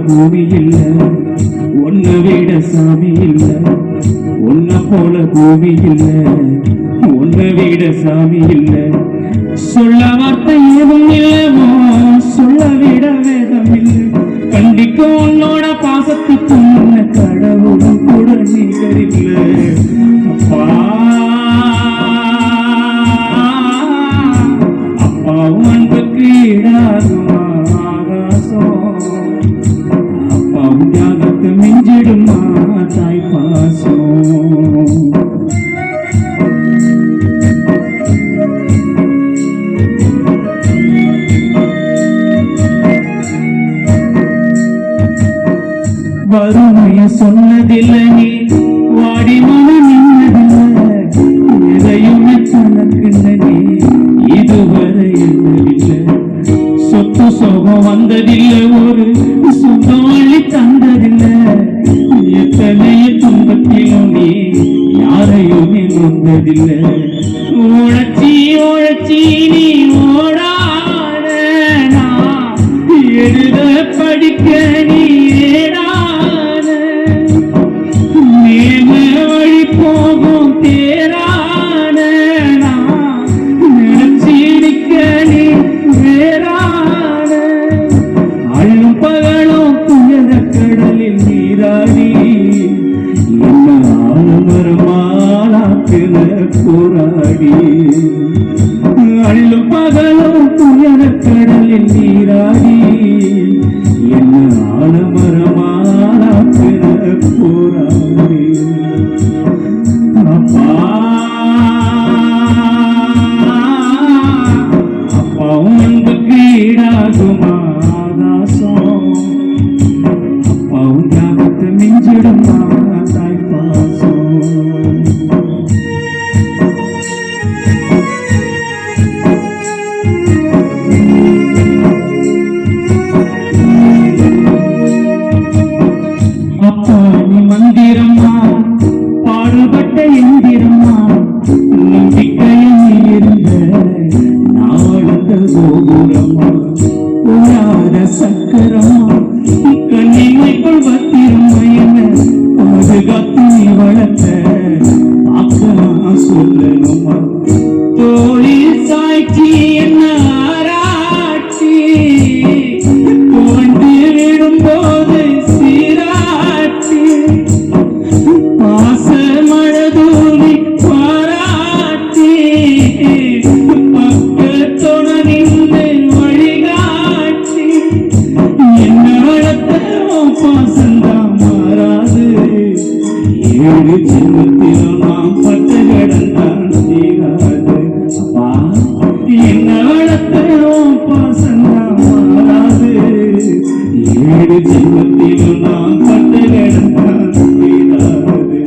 பூமி இல்ல, உன்னை விட சாமி இல்ல. உன்னை போல பூமி இல்ல, உன்னை விட சாமி இல்ல. சொல்ல வார்த்தை எதுவும் இல்லவோ, சொல்ல விட வேதம் இல்லை. கண்டிக்க உன்னோட பாசத்துக்கு முன்ன கடவுளும் கூட நிகரில்ல. அப்பா அப்பாவும் அன்புக்கு ஈடாகுமா ஆகாசம், அப்பாவும் தியாகத்தை மிஞ்சிடுமா தாய் பாசம். வறுமைய சொன்னதில்லை, நீ வாடி மனம் நின்னதில்லை. எதையுமே தனக்கு நீ இதுவரை என்னவில்லை. சொத்து சோகம் வந்ததில்லை, ஒரு சொந்தம் அள்ளி தந்ததில்லை. எத்தனைய துன்பத்திலும் நீ யாரையுமே நொந்ததில்லை. உழைச்சி உழைச்சி நீ ஓடான, எழுத படிக்க நீ போகும் தேரான, நினைச்சிருக்க நீ வேறான. அள்ளும் பகலும் துயர கடலில் நீராடி என்ன ஆலமரமாலாக்குற போராடி. அள்ளும் பகலும் துயர கடலில் நீராடி என்ன ஆலமரமாலாக்குற போராடி. அப்பாவும் அன்புக்கு ஈடாகுமா ஆகாசம், அப்பாவும் தியாகத்தை மிஞ்சிடுமா தாய் பாசம். அப்பா நீ மந்திரம்மா, பாடுபட்ட எந்திரம்மா. நம்பிக்கையில் இருந்த நாளந்த கோபுரம்மா, உயாத சக்கரம்மா. கண்ணிமைக்குள் பத்திரம்மா, என்ன பாதுகாத்து நீ வளர்த்த அக்கா சொல்லணுமா. தோளில் சாய்ச்சி என்ன ஆராய்ச்சி, தோண்டு விடும்போது சீராட்சி. பாச மழதூரி பாராட்டி பக்கத்தோட நின்று வழிகாட்டி. என்ன வளர்த்த பாசந்தான் மாறாது, ஏழு ஜென்மத்திலும் நாம் பட்ட கடன் தான் தீராது. அப்பா என்ன வளர்த்த பாசந்தான் மாறாது, ஏழு ஜென்மத்திலும் நாம் பட்ட கடன் தான் தீராது.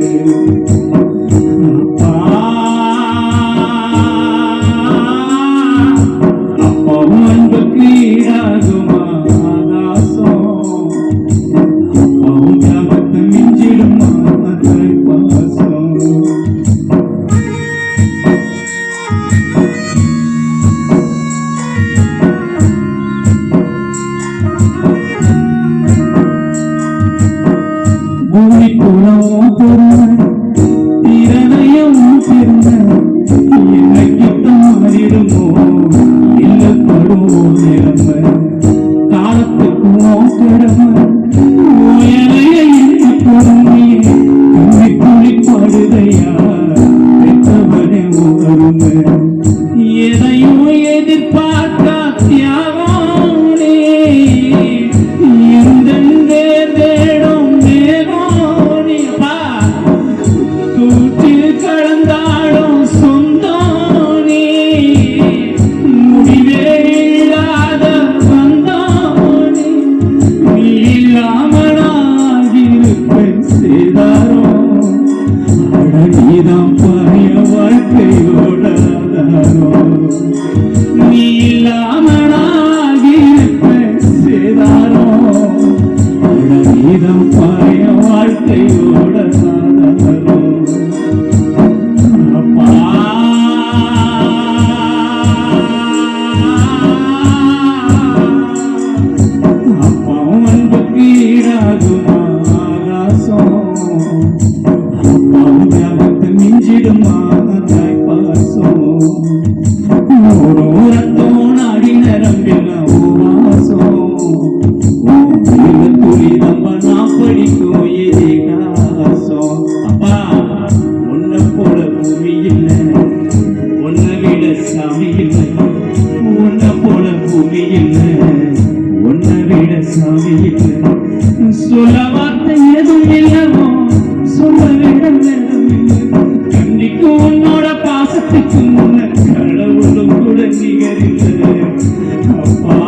அப்பாவும் அன்புக்கு ஈடாகுமா ஆகாசம், அப்பாவும் தியாகத்தை மிஞ்சிடுமா தாய் பாசம். பூமி குலம் பொருள் திறனையும் பெருந்த என்னைக்கிட்ட மாறிடுமோ இல்ல படுமோ நிறம. காலத்துக்கும் திறமை ஓயனைய என்ன பொறுமையே துணி துணி பாடுதையா பெற்றவனே உணருமை. எதையும் எதிர்பார்க்கா தியாகோனே இருந்தே தேடும் தேவோனே. தூற்றில் கலந்து இல்லை சொல்ல வார்த்தை எதுவும் இல்லவோ சொல்ல வேடம் வேடம் இல்லை கண்டிக்கும் உன்னோட பாசத்துக்கு முன்ன கடவுளும் கூட நிகரில்லை அப்பா